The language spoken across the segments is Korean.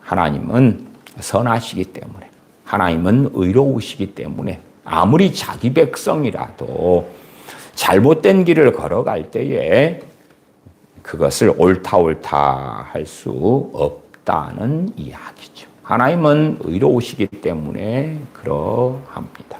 하나님은 선하시기 때문에, 하나님은 의로우시기 때문에 아무리 자기 백성이라도 잘못된 길을 걸어갈 때에 그것을 옳다 할 수 없다는 이야기죠. 하나님은 의로우시기 때문에 그러합니다.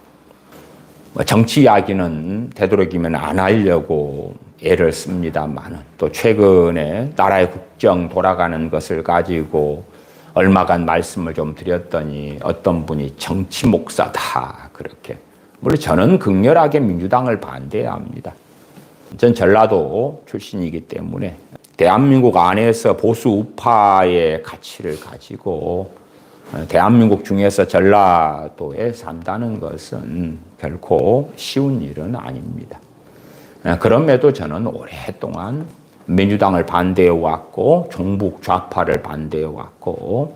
정치 이야기는 되도록이면 안 하려고 애를 씁니다만, 또 최근에 나라의 국정 돌아가는 것을 가지고 얼마간 말씀을 좀 드렸더니 어떤 분이 정치 목사다 그렇게. 물론 저는 극렬하게 민주당을 반대합니다. 전 전라도 출신이기 때문에 대한민국 안에서 보수 우파의 가치를 가지고 대한민국 중에서 전라도에 산다는 것은 결코 쉬운 일은 아닙니다. 그럼에도 저는 오랫동안 민주당을 반대해왔고 종북 좌파를 반대해왔고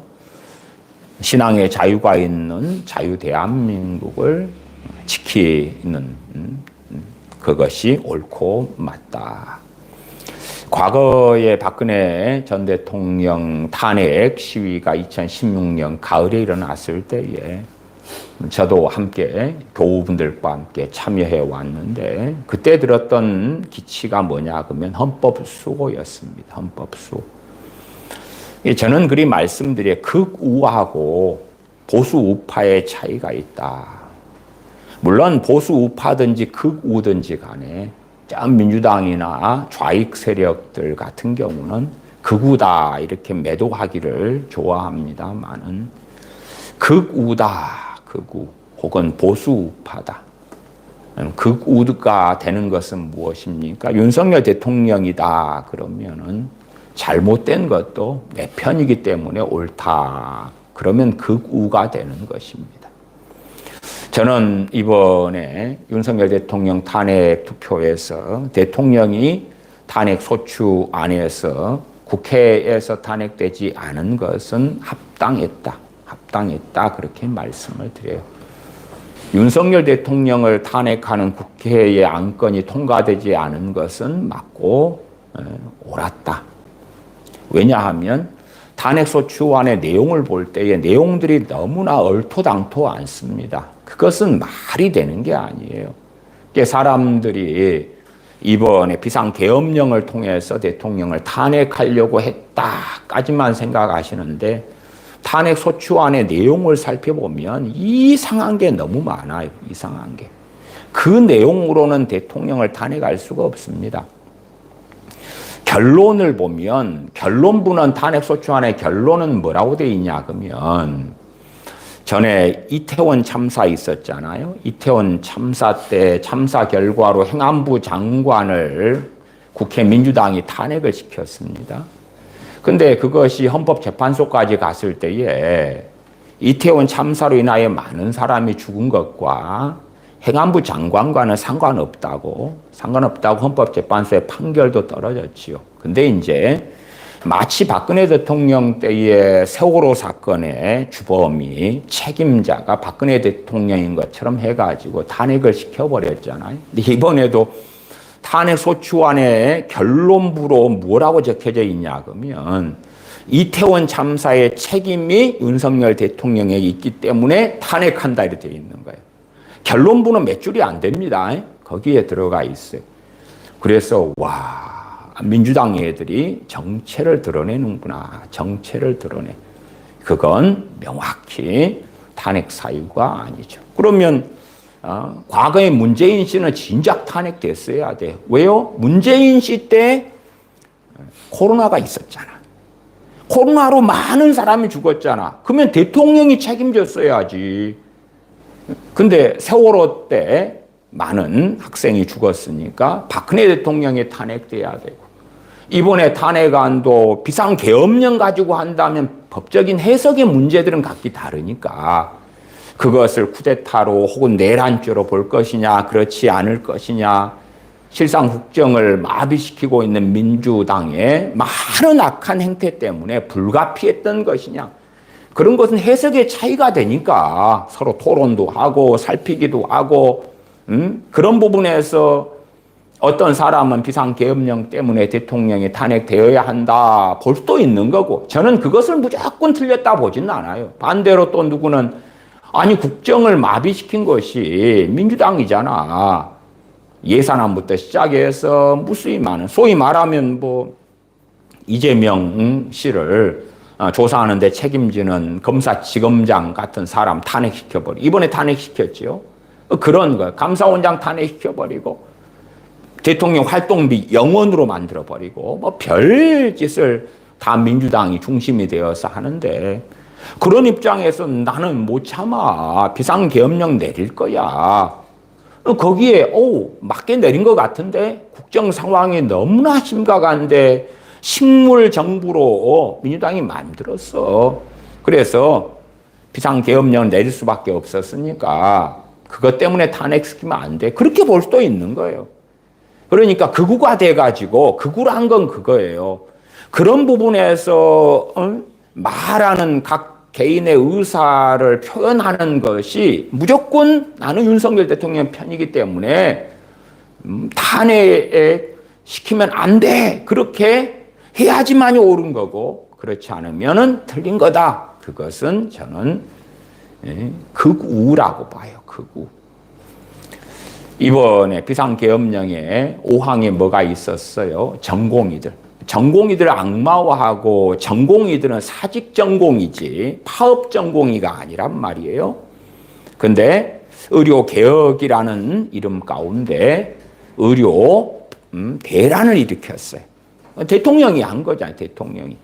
신앙의 자유가 있는 자유 대한민국을 지키는 그것이 옳고 맞다. 과거에 박근혜 전 대통령 탄핵 시위가 2016년 가을에 일어났을 때에 저도 함께 교우분들과 함께 참여해 왔는데 그때 들었던 기치가 뭐냐 그러면 헌법수호였습니다. 헌법수호. 저는 그리 말씀드려 극우하고 보수우파의 차이가 있다. 물론 보수우파든지 극우든지 간에 민주당이나 좌익 세력들 같은 경우는 극우다 이렇게 매도하기를 좋아합니다만은 극우다, 극우 혹은 보수우파다. 극우가 되는 것은 무엇입니까? 윤석열 대통령이다 그러면은 잘못된 것도 내 편이기 때문에 옳다. 그러면 극우가 되는 것입니다. 저는 이번에 윤석열 대통령 탄핵 투표에서 대통령이 탄핵 소추 안에서 국회에서 탄핵되지 않은 것은 합당했다. 합당했다. 그렇게 말씀을 드려요. 윤석열 대통령을 탄핵하는 국회의 안건이 통과되지 않은 것은 맞고 옳았다. 왜냐하면 탄핵소추안의 내용을 볼 때의 내용들이 너무나 얼토당토 않습니다. 그것은 말이 되는 게 아니에요. 사람들이 이번에 비상계엄령을 통해서 대통령을 탄핵하려고 했다까지만 생각하시는데 탄핵소추안의 내용을 살펴보면 이상한 게 너무 많아요. 이상한 게. 그 내용으로는 대통령을 탄핵할 수가 없습니다. 결론을 보면 결론부는 탄핵소추안의 결론은 뭐라고 되어 있냐 그러면 전에 이태원 참사 있었잖아요. 이태원 참사 때 참사 결과로 행안부 장관을 국회 민주당이 탄핵을 시켰습니다. 근데 그것이 헌법재판소까지 갔을 때에 이태원 참사로 인하여 많은 사람이 죽은 것과 행안부 장관과는 상관없다고 헌법재판소의 판결도 떨어졌지요. 근데 이제 마치 박근혜 대통령 때의 세월호 사건의 주범이 책임자가 박근혜 대통령인 것처럼 해가지고 탄핵을 시켜버렸잖아요. 근데 이번에도 탄핵소추안의 결론부로 뭐라고 적혀져 있냐 그러면 이태원 참사의 책임이 윤석열 대통령에게 있기 때문에 탄핵한다 이렇게 되어 있는 거예요. 결론부는 몇 줄이 안 됩니다. 거기에 들어가 있어요. 그래서 와 민주당 애들이 정체를 드러내는구나. 정체를 드러내. 그건 명확히 탄핵 사유가 아니죠. 그러면 과거에 문재인 씨는 진작 탄핵됐어야 돼요. 왜요? 문재인 씨 때 코로나가 있었잖아. 코로나로 많은 사람이 죽었잖아. 그러면 대통령이 책임졌어야지. 근데 세월호 때 많은 학생이 죽었으니까 박근혜 대통령이 탄핵돼야 되고 이번에 탄핵안도 비상계엄령 가지고 한다면 법적인 해석의 문제들은 각기 다르니까 그것을 쿠데타로 혹은 내란죄로 볼 것이냐 그렇지 않을 것이냐 실상 국정을 마비시키고 있는 민주당의 많은 악한 행태 때문에 불가피했던 것이냐 그런 것은 해석의 차이가 되니까 서로 토론도 하고 살피기도 하고 그런 부분에서 어떤 사람은 비상계엄령 때문에 대통령이 탄핵되어야 한다 볼 수도 있는 거고, 저는 그것을 무조건 틀렸다 보지는 않아요. 반대로 또 누구는 아니 국정을 마비시킨 것이 민주당이잖아. 예산안부터 시작해서 무수히 많은, 소위 말하면 뭐 이재명 씨를 조사하는 데 책임지는 검사지검장 같은 사람 탄핵시켜버리고, 이번에 탄핵시켰지요. 그런 거, 감사원장 탄핵시켜버리고, 대통령 활동비 0원으로 만들어버리고, 뭐 별짓을 다 민주당이 중심이 되어서 하는데, 그런 입장에서 나는 못 참아. 비상계엄령 내릴 거야. 거기에 맞게 내린 것 같은데 국정 상황이 너무나 심각한데 식물 정부로 민주당이 만들었어. 그래서 비상계엄령 내릴 수밖에 없었으니까 그것 때문에 탄핵시키면 안 돼. 그렇게 볼 수도 있는 거예요. 그러니까 극우가 돼가지고, 극우란 건 그거예요. 그런 부분에서 말하는 각 개인의 의사를 표현하는 것이 무조건 나는 윤석열 대통령 편이기 때문에 탄핵시키면 안 돼. 그렇게 해야지만이 옳은 거고, 그렇지 않으면 틀린 거다. 그것은 저는 극우라고 봐요. 극우. 이번에 비상계엄령에 5항에 뭐가 있었어요? 전공의들. 전공의들을 악마화하고, 전공의들은 사직 전공이지 파업 전공의가 아니란 말이에요. 근데 의료개혁이라는 이름 가운데 의료 대란을 일으켰어요. 대통령이 한 거잖아요. 대통령이.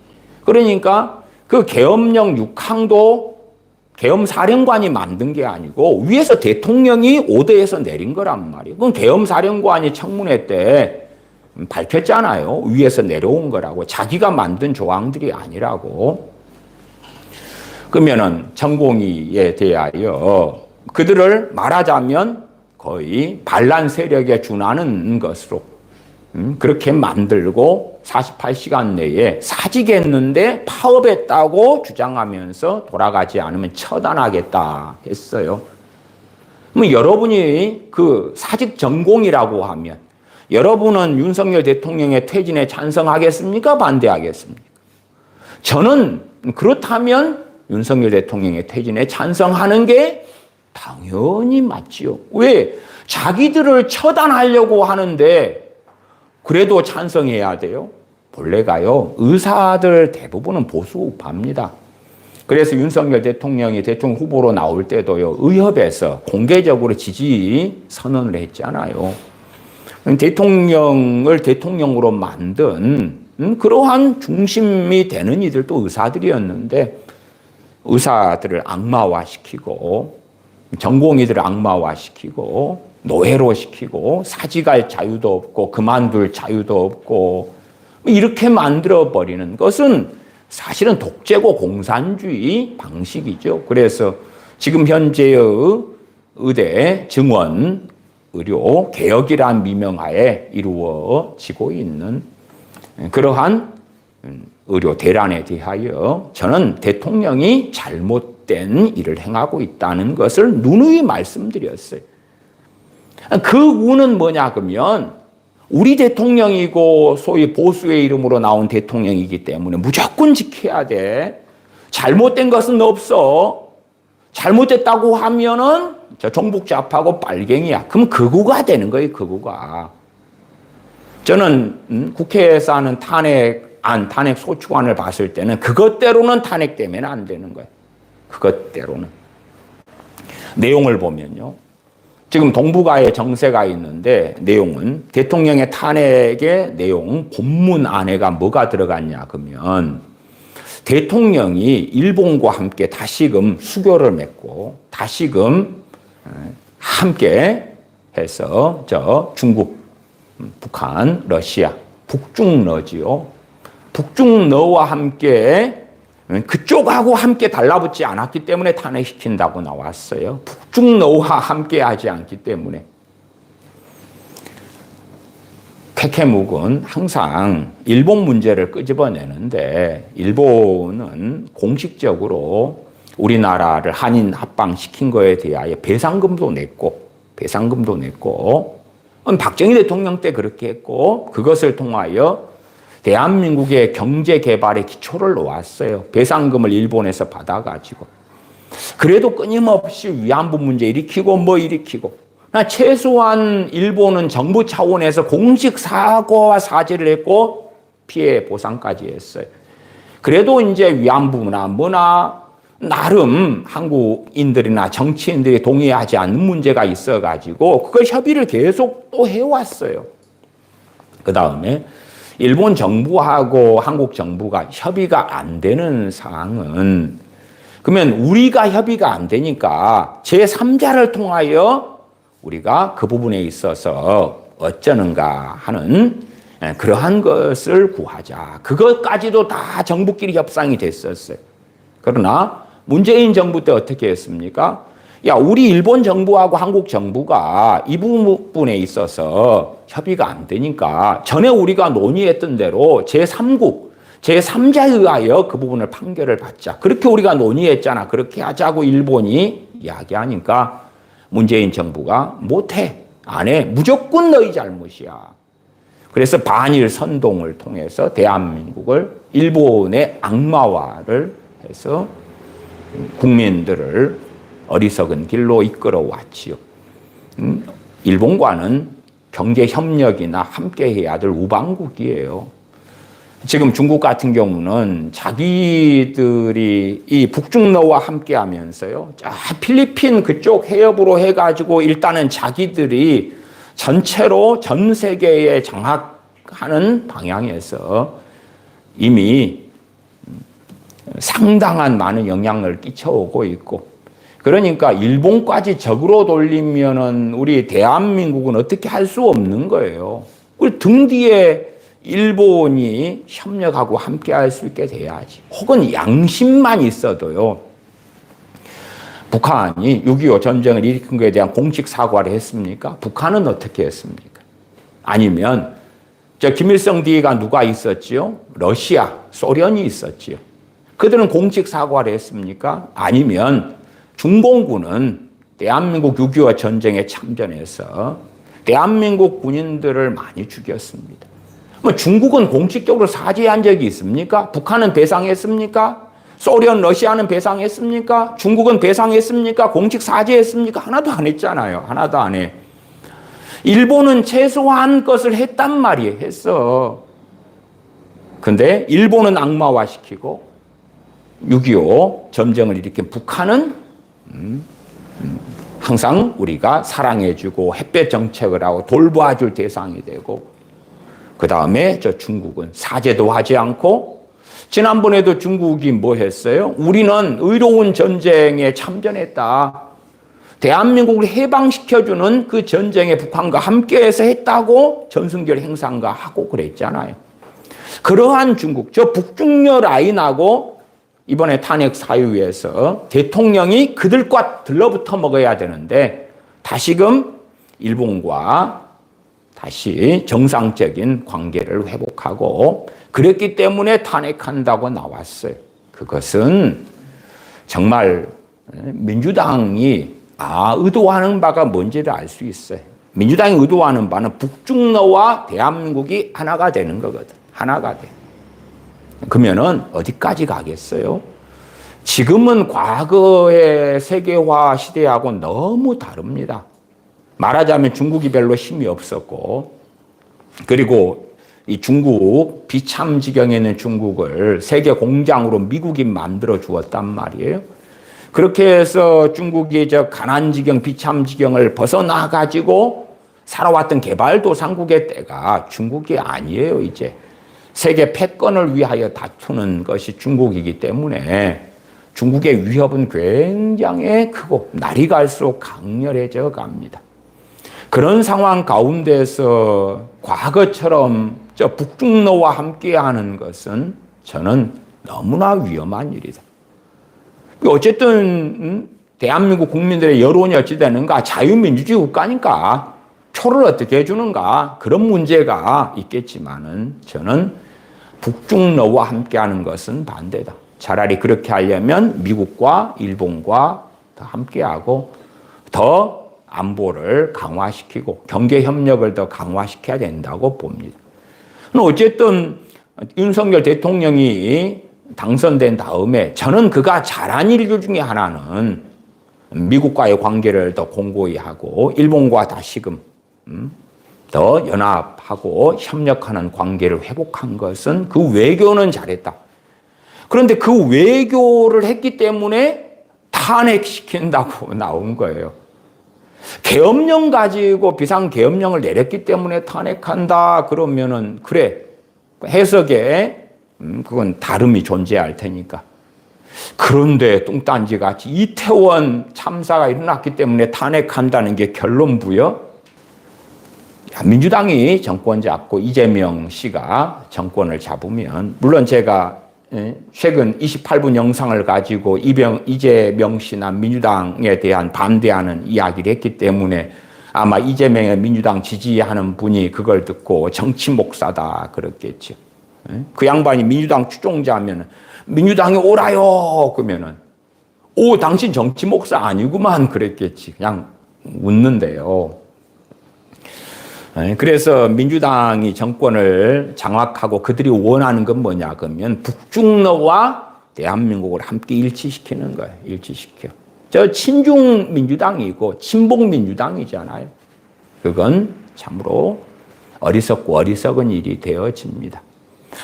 그러니까 그 계엄령 6항도 계엄사령관이 만든 게 아니고 위에서 대통령이 오더해서 내린 거란 말이에요. 그건 계엄사령관이 청문회 때 밝혔잖아요. 위에서 내려온 거라고. 자기가 만든 조항들이 아니라고. 그러면은 전공의에 대하여 그들을 말하자면 거의 반란 세력에 준하는 것으로 그렇게 만들고 48시간 내에 사직했는데 파업했다고 주장하면서 돌아가지 않으면 처단하겠다 했어요. 그럼 여러분이 그 사직 전공이라고 하면 여러분은 윤석열 대통령의 퇴진에 찬성하겠습니까? 반대하겠습니까? 저는 그렇다면 윤석열 대통령의 퇴진에 찬성하는 게 당연히 맞지요. 왜? 자기들을 처단하려고 하는데 그래도 찬성해야 돼요? 본래가요, 의사들 대부분은 보수 우파입니다. 그래서 윤석열 대통령이 대통령 후보로 나올 때도요, 의협에서 공개적으로 지지 선언을 했잖아요. 대통령을 대통령으로 만든 그러한 중심이 되는 이들도 의사들이었는데 의사들을 악마화시키고 전공의들을 악마화시키고 노예로 시키고 사직할 자유도 없고 그만둘 자유도 없고 이렇게 만들어버리는 것은 사실은 독재고 공산주의 방식이죠. 그래서 지금 현재의 의대 증원 의료 개혁이란 미명하에 이루어지고 있는 그러한 의료 대란에 대하여 저는 대통령이 잘못된 일을 행하고 있다는 것을 누누이 말씀드렸어요. 그 우는 뭐냐 그러면 우리 대통령이고 소위 보수의 이름으로 나온 대통령이기 때문에 무조건 지켜야 돼. 잘못된 것은 없어. 잘못됐다고 하면은 저 종북 좌파고 빨갱이야. 그럼 극우가 되는 거예요, 극우가. 저는 국회에서 하는 탄핵 소추안을 봤을 때는 그것대로는 탄핵되면 안 되는 거예요. 그것대로는. 내용을 보면요. 지금 동북아에 정세가 있는데 내용은 대통령의 탄핵의 내용 본문 안에가 뭐가 들어갔냐 그러면 대통령이 일본과 함께 다시금 수교를 맺고 다시금 함께 해서 저 중국, 북한, 러시아, 북중러지요. 북중러와 함께 그쪽하고 함께 달라붙지 않았기 때문에 탄핵시킨다고 나왔어요. 북중러와 함께 하지 않기 때문에. 케케묵은 항상 일본 문제를 끄집어내는데 일본은 공식적으로 우리나라를 한인 합방시킨 거에 대하여 배상금도 냈고 박정희 대통령 때 그렇게 했고 그것을 통하여 대한민국의 경제 개발의 기초를 놓았어요. 배상금을 일본에서 받아가지고. 그래도 끊임없이 위안부 문제 일으키고 뭐 일으키고. 최소한 일본은 정부 차원에서 공식 사과와 사죄를 했고 피해 보상까지 했어요. 그래도 이제 위안부나 뭐나 나름 한국인들이나 정치인들이 동의하지 않는 문제가 있어가지고 그걸 협의를 계속 또 해왔어요. 그 다음에 일본 정부하고 한국 정부가 협의가 안 되는 상황은 그러면 우리가 협의가 안 되니까 제3자를 통하여 우리가 그 부분에 있어서 어쩌는가 하는 그러한 것을 구하자. 그것까지도 다 정부끼리 협상이 됐었어요. 그러나 문재인 정부 때 어떻게 했습니까? 야, 우리 일본 정부하고 한국 정부가 이 부분에 있어서 협의가 안 되니까 전에 우리가 논의했던 대로 제3국, 제3자에 의하여 그 부분을 판결을 받자. 그렇게 우리가 논의했잖아. 그렇게 하자고 일본이 이야기하니까 문재인 정부가 못해. 안 해. 무조건 너희 잘못이야. 그래서 반일 선동을 통해서 대한민국을 일본의 악마화를 해서 국민들을 어리석은 길로 이끌어 왔지요. 일본과는 경제 협력이나 함께 해야 될 우방국이에요. 지금 중국 같은 경우는 자기들이 이 북중러와 함께 하면서요. 필리핀 그쪽 해협으로 해가지고 일단은 자기들이 전체로 전 세계에 장악하는 방향에서 이미 상당한 많은 영향을 끼쳐오고 있고 그러니까 일본까지 적으로 돌리면은 우리 대한민국은 어떻게 할 수 없는 거예요. 우리 등 뒤에 일본이 협력하고 함께 할 수 있게 돼야지. 혹은 양심만 있어도요. 북한이 6.25 전쟁을 일으킨 것에 대한 공식 사과를 했습니까? 북한은 어떻게 했습니까? 아니면 김일성 뒤가 누가 있었지요? 러시아, 소련이 있었지요. 그들은 공식 사과를 했습니까? 아니면 중공군은 대한민국 6.25 전쟁에 참전해서 대한민국 군인들을 많이 죽였습니다. 중국은 공식적으로 사죄한 적이 있습니까? 북한은 배상했습니까? 소련, 러시아는 배상했습니까? 중국은 배상했습니까? 공식 사죄했습니까? 하나도 안 했잖아요. 하나도 안 해. 일본은 최소한 것을 했단 말이에요. 했어. 근데 일본은 악마화시키고 6.25 전쟁을 일으킨 북한은 항상 우리가 사랑해주고 햇볕 정책을 하고 돌봐줄 대상이 되고 그 다음에 중국은 사죄도 하지 않고 지난번에도 중국이 뭐 했어요? 우리는 의로운 전쟁에 참전했다. 대한민국을 해방시켜주는 그 전쟁에 북한과 함께해서 했다고 전승절 행사인가 하고 그랬잖아요. 그러한 중국, 북중러 라인하고 이번에 탄핵 사유에서 대통령이 그들과 들러붙어 먹어야 되는데 다시금 일본과 다시 정상적인 관계를 회복하고 그랬기 때문에 탄핵한다고 나왔어요. 그것은 정말 민주당이 의도하는 바가 뭔지를 알 수 있어요. 민주당이 의도하는 바는 북중러와 대한민국이 하나가 되는 거거든. 하나가 돼. 그러면은 어디까지 가겠어요? 지금은 과거의 세계화 시대하고 너무 다릅니다. 말하자면 중국이 별로 힘이 없었고, 그리고 이 중국, 비참지경에 있는 중국을 세계 공장으로 미국이 만들어 주었단 말이에요. 그렇게 해서 중국이 가난지경, 비참지경을 벗어나가지고 살아왔던 개발도상국의 때가 중국이 아니에요, 이제. 세계 패권을 위하여 다투는 것이 중국이기 때문에 중국의 위협은 굉장히 크고 날이 갈수록 강렬해져 갑니다. 그런 상황 가운데서 과거처럼 북중러와 함께하는 것은 저는 너무나 위험한 일이다. 어쨌든 대한민국 국민들의 여론이 어찌 되는가? 자유민주주의 국가니까 표를 어떻게 해주는가? 그런 문제가 있겠지만은 저는 북중러와 함께하는 것은 반대다. 차라리 그렇게 하려면 미국과 일본과 더 함께하고 더 안보를 강화시키고 경제 협력을 더 강화시켜야 된다고 봅니다. 어쨌든 윤석열 대통령이 당선된 다음에 저는 그가 잘한 일 중에 하나는 미국과의 관계를 더 공고히 하고 일본과 다시금 더 연합하고 협력하는 관계를 회복한 것은 그 외교는 잘했다. 그런데 그 외교를 했기 때문에 탄핵시킨다고 나온 거예요. 계엄령 가지고 비상계엄령을 내렸기 때문에 탄핵한다 그러면은 그래 해석에 그건 다름이 존재할 테니까. 그런데 뚱딴지같이 이태원 참사가 일어났기 때문에 탄핵한다는 게 결론부여? 민주당이 정권 잡고 이재명 씨가 정권을 잡으면 물론 제가 최근 28분 영상을 가지고 이재명 씨나 민주당에 대한 반대하는 이야기를 했기 때문에 아마 이재명의 민주당 지지하는 분이 그걸 듣고 정치 목사다 그랬겠죠. 그 양반이 민주당 추종자면 민주당에 오라요 그러면은 오 당신 정치 목사 아니구만 그랬겠지. 그냥 웃는데요. 그래서 민주당이 정권을 장악하고 그들이 원하는 건 뭐냐 그러면 북중러와 대한민국을 함께 일치시키는 거예요. 일치시켜. 저 친중 민주당이고 친북 민주당이잖아요. 그건 참으로 어리석고 어리석은 일이 되어집니다.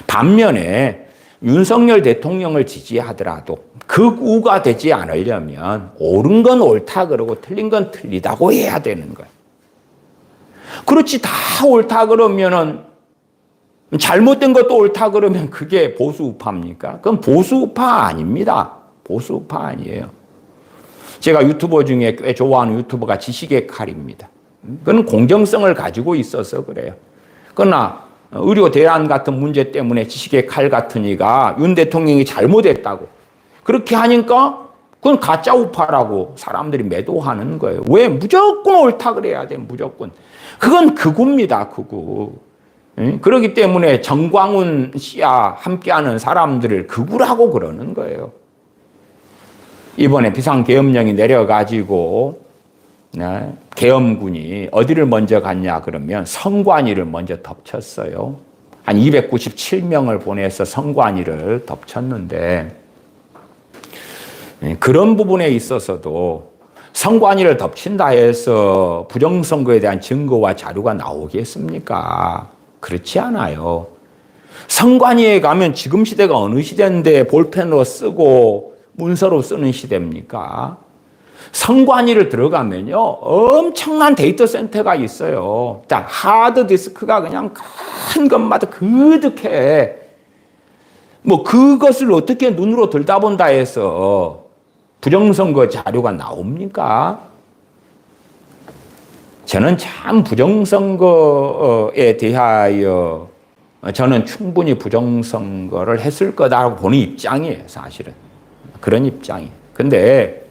반면에 윤석열 대통령을 지지하더라도 극우가 되지 않으려면 옳은 건 옳다 그러고 틀린 건 틀리다고 해야 되는 거예요. 그렇지 다 옳다 그러면은 잘못된 것도 옳다 그러면 그게 보수우파입니까? 그건 보수우파 아닙니다. 보수우파 아니에요. 제가 유튜버 중에 꽤 좋아하는 유튜버가 지식의 칼입니다. 그건 공정성을 가지고 있어서 그래요. 그러나 의료 대안 같은 문제 때문에 지식의 칼 같은 이가 윤 대통령이 잘못했다고 그렇게 하니까 그건 가짜 우파라고 사람들이 매도하는 거예요. 왜? 무조건 옳다 그래야 돼. 무조건. 그건 극우입니다. 극우. 그렇기 때문에 정광훈 씨와 함께하는 사람들을 극우라고 그러는 거예요. 이번에 비상계엄령이 내려가지고 계엄군이 어디를 먼저 갔냐 그러면 성관이를 먼저 덮쳤어요. 한 297명을 보내서 성관이를 덮쳤는데 그런 부분에 있어서도 성관이를 덮친다 해서 부정선거에 대한 증거와 자료가 나오겠습니까? 그렇지 않아요. 성관이에 가면 지금 시대가 어느 시대인데 볼펜으로 쓰고 문서로 쓰는 시대입니까? 성관이를 들어가면요 엄청난 데이터 센터가 있어요. 자, 하드디스크가 그냥 큰 것마다 그득해. 뭐 그것을 어떻게 눈으로 들다본다 해서 부정선거 자료가 나옵니까? 저는 참 부정선거에 대하여 저는 충분히 부정선거를 했을 거다라고 보는 입장이에요. 사실은. 그런 입장이에요. 근데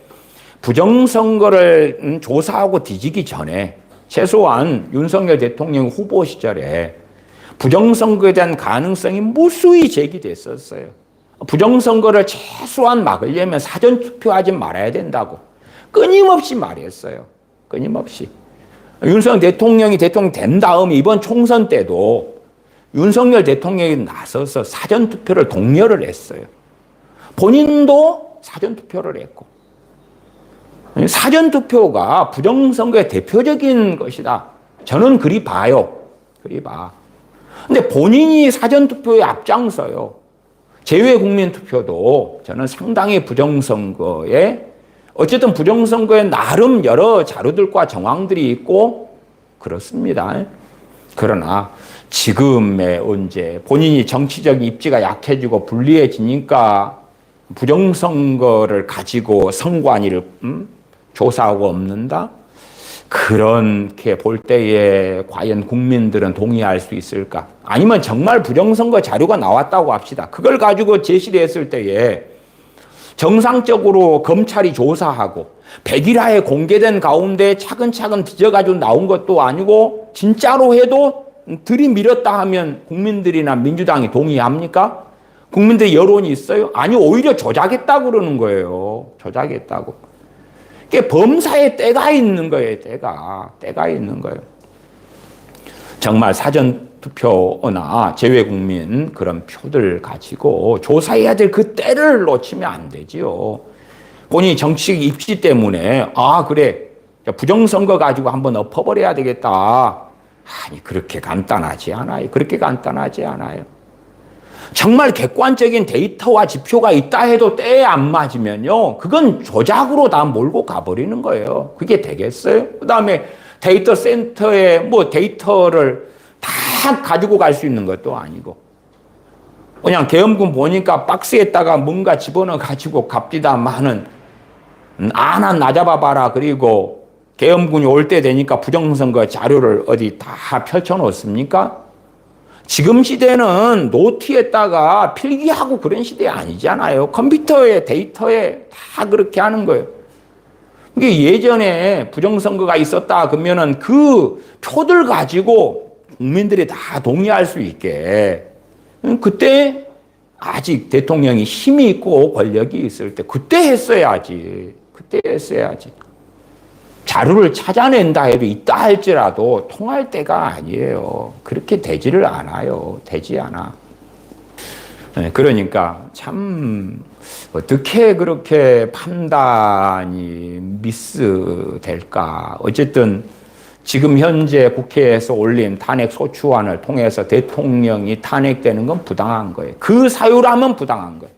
부정선거를 조사하고 뒤지기 전에 최소한 윤석열 대통령 후보 시절에 부정선거에 대한 가능성이 무수히 제기됐었어요. 부정선거를 최소한 막으려면 사전투표하지 말아야 된다고 끊임없이 말했어요. 끊임없이. 윤석열 대통령이 대통령 된 다음에 이번 총선 때도 윤석열 대통령이 나서서 사전투표를 독려를 했어요. 본인도 사전투표를 했고. 사전투표가 부정선거의 대표적인 것이다. 저는 그리 봐요. 그리 봐. 근데 본인이 사전투표에 앞장서요. 제외국민투표도 저는 상당히 부정선거에 어쨌든 부정선거에 나름 여러 자료들과 정황들이 있고 그렇습니다. 그러나 지금의 언제 본인이 정치적 입지가 약해지고 불리해지니까 부정선거를 가지고 선관위를 조사하고 없는다? 그렇게 볼 때에 과연 국민들은 동의할 수 있을까? 아니면 정말 부정선거 자료가 나왔다고 합시다. 그걸 가지고 제시를 했을 때에 정상적으로 검찰이 조사하고 100일하에 공개된 가운데 차근차근 뒤져가지고 나온 것도 아니고 진짜로 해도 들이밀었다 하면 국민들이나 민주당이 동의합니까? 국민들의 여론이 있어요? 아니 오히려 조작했다고 그러는 거예요. 조작했다고. 그게 범사에 때가 있는 거예요. 때가 있는 거예요. 정말 사전투표나 재외국민 그런 표들 가지고 조사해야 될 그 때를 놓치면 안 되지요. 본인이 정치적 입시 때문에 그래 부정선거 가지고 한번 엎어버려야 되겠다. 아니 그렇게 간단하지 않아요. 정말 객관적인 데이터와 지표가 있다 해도 때에 안 맞으면요, 그건 조작으로 다 몰고 가버리는 거예요. 그게 되겠어요? 그 다음에 데이터 센터에 데이터를 다 가지고 갈 수 있는 것도 아니고, 그냥 계엄군 보니까 박스에다가 뭔가 집어넣어 가지고 갑디다마는 하나 나잡아봐라. 그리고 계엄군이 올 때 되니까 부정선거 자료를 어디 다 펼쳐놓습니까? 지금 시대는 노트에다가 필기하고 그런 시대 아니잖아요. 컴퓨터에 데이터에 다 그렇게 하는 거예요. 이게 예전에 부정선거가 있었다 그러면은 그 표들 가지고 국민들이 다 동의할 수 있게, 그때 아직 대통령이 힘이 있고 권력이 있을 때 그때 했어야지. 자료를 찾아낸다 해도 있다 할지라도 통할 때가 아니에요. 그렇게 되지를 않아요. 되지 않아. 그러니까 참 어떻게 그렇게 판단이 미스될까. 어쨌든 지금 현재 국회에서 올린 탄핵 소추안을 통해서 대통령이 탄핵되는 건 부당한 거예요. 그 사유라면 부당한 거예요.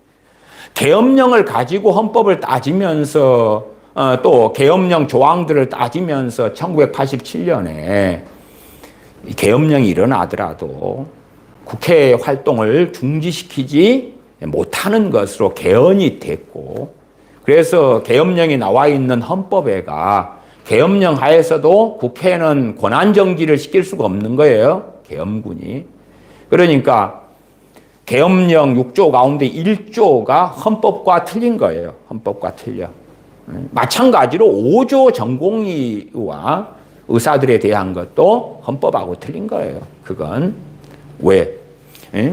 계엄령을 가지고 헌법을 따지면서 또 계엄령 조항들을 따지면서 1987년에 계엄령이 일어나더라도 국회 활동을 중지시키지 못하는 것으로 개헌이 됐고, 그래서 계엄령이 나와 있는 헌법에가 계엄령 하에서도 국회는 권한정지를 시킬 수가 없는 거예요. 계엄군이. 그러니까 계엄령 6조 가운데 1조가 헌법과 틀린 거예요. 헌법과 틀려. 마찬가지로 5조 전공의와 의사들에 대한 것도 헌법하고 틀린 거예요. 그건 왜?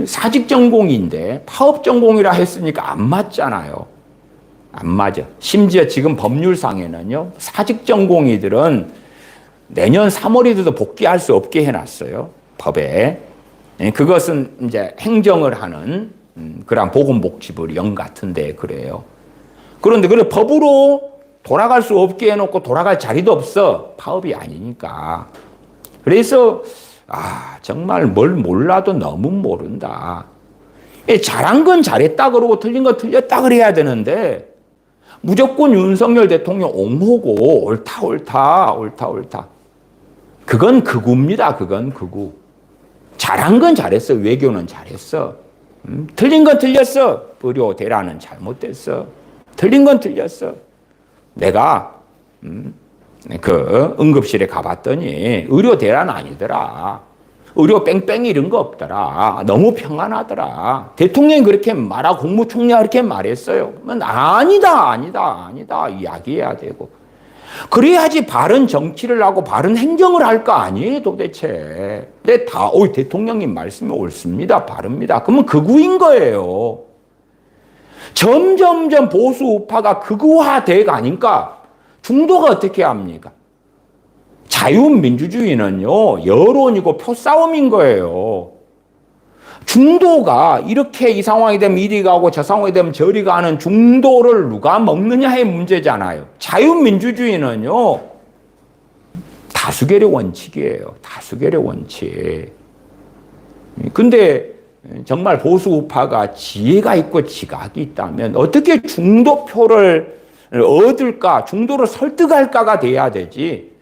사직 전공인데 파업 전공이라 했으니까 안 맞잖아요. 안 맞아. 심지어 지금 법률상에는요, 사직 전공의들은 내년 3월이 돼도 복귀할 수 없게 해놨어요. 법에. 그것은 이제 행정을 하는 그런 보건복지부령 같은데 그래요. 그런데 그래 법으로 돌아갈 수 없게 해놓고 돌아갈 자리도 없어. 파업이 아니니까. 그래서 정말 뭘 몰라도 너무 모른다. 잘한 건 잘했다 그러고 틀린 건 틀렸다 그래야 되는데 무조건 윤석열 대통령 옹호고 옳다. 그건 극우입니다. 그건 극우. 잘한 건 잘했어. 외교는 잘했어. 틀린 건 틀렸어. 의료 대란은 잘못됐어. 틀린 건 틀렸어. 내가 그 응급실에 가봤더니 의료 대란 아니더라. 의료 뺑뺑이 이런 거 없더라. 너무 평안하더라. 대통령이 그렇게 말하고 국무총리가 그렇게 말했어요. 그러면 아니다 이야기해야 되고. 그래야지 바른 정치를 하고 바른 행정을 할 거 아니에요 도대체. 근데 대통령님 말씀이 옳습니다. 바릅니다. 그러면 극우인 거예요. 점점점 보수 우파가 극우화돼 가니까 중도가 어떻게 합니까? 자유민주주의는요, 여론이고 표싸움인 거예요. 중도가 이렇게 이 상황이 되면 이리 가고 저 상황이 되면 저리 가는 중도를 누가 먹느냐의 문제잖아요. 자유민주주의는요, 다수결의 원칙이에요. 다수결의 원칙. 근데 정말 보수 우파가 지혜가 있고 지각이 있다면 어떻게 중도표를 얻을까, 중도를 설득할까가 돼야 되지.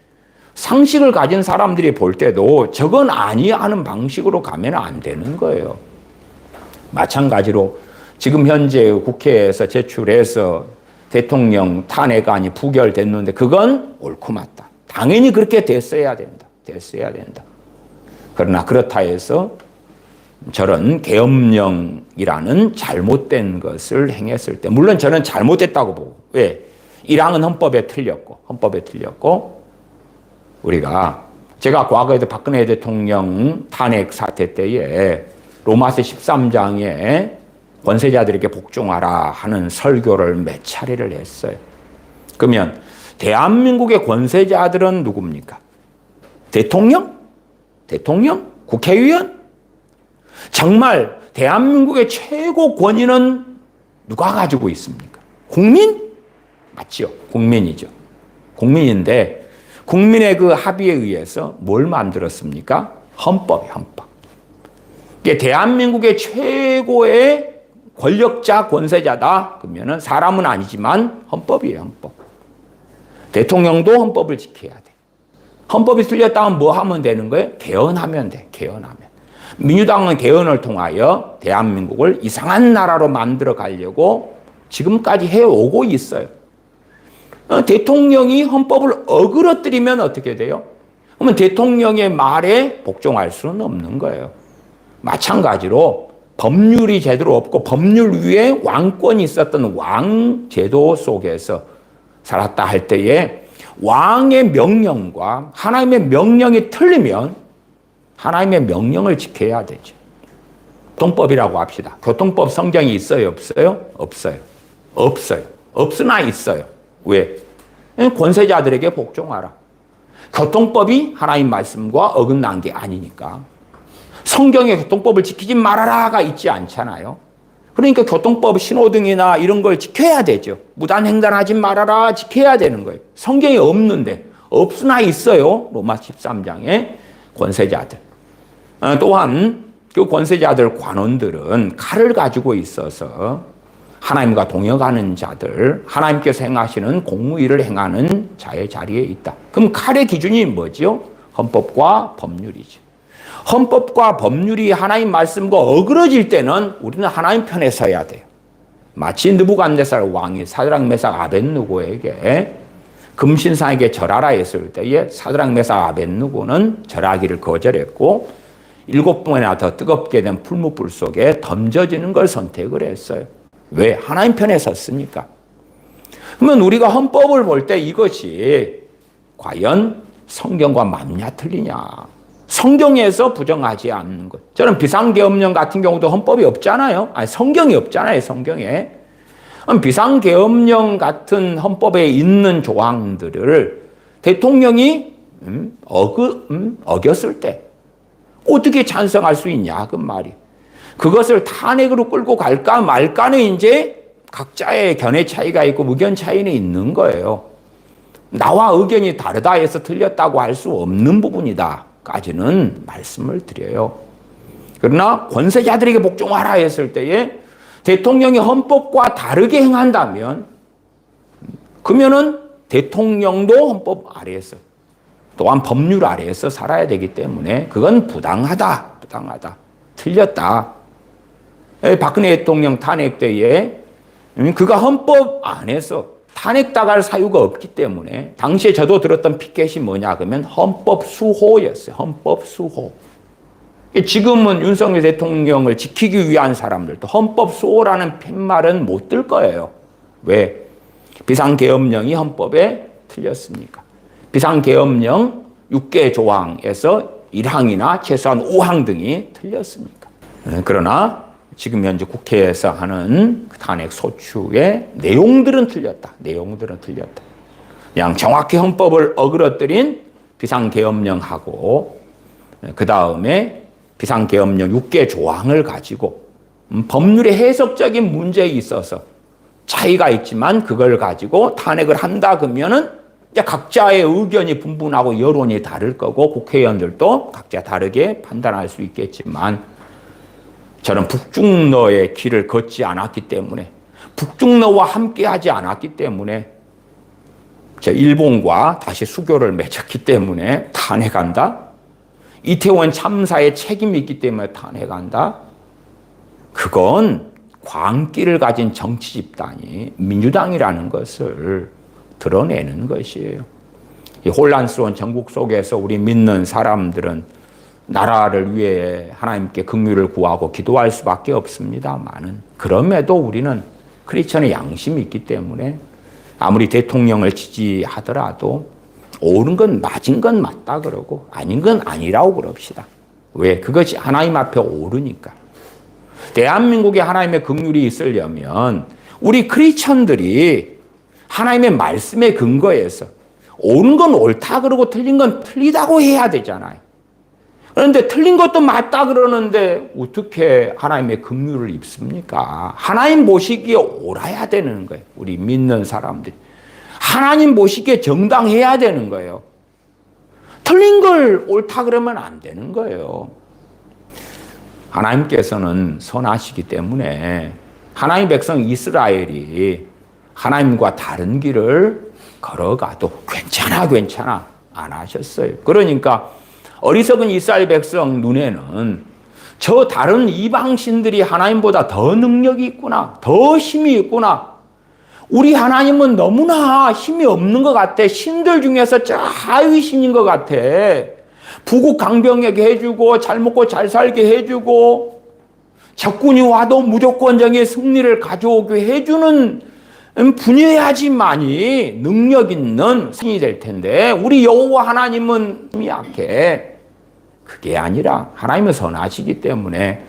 상식을 가진 사람들이 볼 때도 저건 아니야 하는 방식으로 가면 안 되는 거예요. 마찬가지로 지금 현재 국회에서 제출해서 대통령 탄핵안이 부결됐는데 그건 옳고 맞다. 당연히 그렇게 됐어야 된다. 그러나 그렇다 해서 저런 계엄령이라는 잘못된 것을 행했을 때, 물론 저는 잘못됐다고 보고, 왜? 1항은 헌법에 틀렸고, 제가 과거에도 박근혜 대통령 탄핵 사태 때에 로마서 13장에 권세자들에게 복종하라 하는 설교를 몇 차례를 했어요. 그러면 대한민국의 권세자들은 누굽니까? 대통령? 대통령? 국회의원? 정말 대한민국의 최고 권위는 누가 가지고 있습니까? 국민? 맞죠? 국민이죠. 국민인데 국민의 그 합의에 의해서 뭘 만들었습니까? 헌법이 헌법. 이게 대한민국의 최고의 권력자, 권세자다. 그러면은 사람은 아니지만 헌법이에요, 헌법. 대통령도 헌법을 지켜야 돼. 헌법이 틀렸다면 뭐 하면 되는 거예요? 개헌하면 돼, 개헌하면. 민주당은 개헌을 통하여 대한민국을 이상한 나라로 만들어 가려고 지금까지 해오고 있어요. 대통령이 헌법을 어그러뜨리면 어떻게 돼요? 그러면 대통령의 말에 복종할 수는 없는 거예요. 마찬가지로 법률이 제대로 없고 법률 위에 왕권이 있었던 왕제도 속에서 살았다 할 때에 왕의 명령과 하나님의 명령이 틀리면 하나님의 명령을 지켜야 되죠. 교통법이라고 합시다. 교통법 성경이 있어요, 없어요? 없어요. 없어요. 없으나 있어요. 왜? 권세자들에게 복종하라. 교통법이 하나님 말씀과 어긋난 게 아니니까. 성경에 교통법을 지키지 말아라가 있지 않잖아요. 그러니까 교통법 신호등이나 이런 걸 지켜야 되죠. 무단횡단하지 말아라 지켜야 되는 거예요. 성경에 없는데 없으나 있어요. 로마 13장에 권세자들. 또한 그 권세자들 관원들은 칼을 가지고 있어서 하나님과 동역하는 자들, 하나님께서 행하시는 공의를 행하는 자의 자리에 있다. 그럼 칼의 기준이 뭐죠? 헌법과 법률이죠. 헌법과 법률이 하나님 말씀과 어그러질 때는 우리는 하나님 편에 서야 돼요. 마치 느부갓네살 왕이 사드락 메삭 아벳느고에게 금신상에게 절하라 했을 때에 사드락 메삭 아벳느고는 절하기를 거절했고 7번이나 더 뜨겁게 된 풀무불 속에 던져지는 걸 선택을 했어요. 왜? 하나님 편에 섰으니까. 그러면 우리가 헌법을 볼 때 이것이 과연 성경과 맞냐 틀리냐. 성경에서 부정하지 않는 것. 저는 비상계엄령 같은 경우도 헌법이 없잖아요. 아니, 성경이 없잖아요, 성경에. 비상계엄령 같은 헌법에 있는 조항들을 대통령이 어겼을 때 어떻게 찬성할 수 있냐, 그 말이. 그것을 탄핵으로 끌고 갈까 말까는 이제 각자의 견해 차이가 있고 의견 차이는 있는 거예요. 나와 의견이 다르다 해서 틀렸다고 할 수 없는 부분이다. 까지는 말씀을 드려요. 그러나 권세자들에게 복종하라 했을 때에 대통령이 헌법과 다르게 행한다면 그러면은 대통령도 헌법 아래에서 또한 법률 아래에서 살아야 되기 때문에 그건 부당하다. 틀렸다. 박근혜 대통령 탄핵 때에 그가 헌법 안에서 탄핵당할 사유가 없기 때문에 당시에 저도 들었던 피켓이 뭐냐 그러면 헌법 수호였어요. 헌법 수호. 지금은 윤석열 대통령을 지키기 위한 사람들도 헌법 수호라는 팻말은 못 들 거예요. 왜? 비상계엄령이 헌법에 틀렸습니까? 비상계엄령 6개 조항에서 1항이나 최소한 5항 등이 틀렸습니까? 그러나 지금 현재 국회에서 하는 탄핵 소추의 내용들은 틀렸다. 그냥 정확히 헌법을 어그러뜨린 비상계엄령하고 그 다음에 비상계엄령 6개 조항을 가지고 법률의 해석적인 문제에 있어서 차이가 있지만 그걸 가지고 탄핵을 한다 그러면은 각자의 의견이 분분하고 여론이 다를 거고 국회의원들도 각자 다르게 판단할 수 있겠지만 저는 북중러의 길을 걷지 않았기 때문에 북중러와 함께하지 않았기 때문에 일본과 다시 수교를 맺었기 때문에 탄핵한다. 이태원 참사에 책임이 있기 때문에 탄핵한다. 그건 광기를 가진 정치 집단이 민주당이라는 것을 드러내는 것이에요. 이 혼란스러운 전국 속에서 우리 믿는 사람들은 나라를 위해 하나님께 긍휼을 구하고 기도할 수밖에 없습니다만은 그럼에도 우리는 크리스천의 양심이 있기 때문에 아무리 대통령을 지지하더라도 옳은 건 맞은 건 맞다 그러고 아닌 건 아니라고 그럽시다. 왜? 그것이 하나님 앞에 옳으니까. 대한민국에 하나님의 긍휼이 있으려면 우리 크리스천들이 하나님의 말씀에 근거해서 옳은 건 옳다 그러고 틀린 건 틀리다고 해야 되잖아요. 그런데 틀린 것도 맞다 그러는데 어떻게 하나님의 긍휼을 입습니까? 하나님 보시기에 옳아야 되는 거예요. 우리 믿는 사람들이. 하나님 보시기에 정당해야 되는 거예요. 틀린 걸 옳다 그러면 안 되는 거예요. 하나님께서는 선하시기 때문에 하나님 백성 이스라엘이 하나님과 다른 길을 걸어가도 괜찮아 안 하셨어요. 그러니까 어리석은 이스라엘 백성 눈에는 저 다른 이방신들이 하나님보다 더 능력이 있구나, 더 힘이 있구나. 우리 하나님은 너무나 힘이 없는 것 같아. 신들 중에서 저 하위신인 것 같아. 부국 강병하게 해주고 잘 먹고 잘 살게 해주고 적군이 와도 무조건적인 승리를 가져오게 해주는 분이어야지만이 능력 있는 신이 될 텐데 우리 여호와 하나님은 힘이 약해. 그게 아니라 하나님은 선하시기 때문에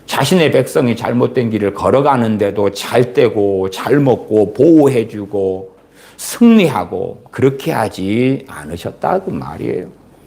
자신의 백성이 잘못된 길을 걸어가는데도 잘 떼고 잘 먹고 보호해주고 승리하고 그렇게 하지 않으셨다고 말이에요.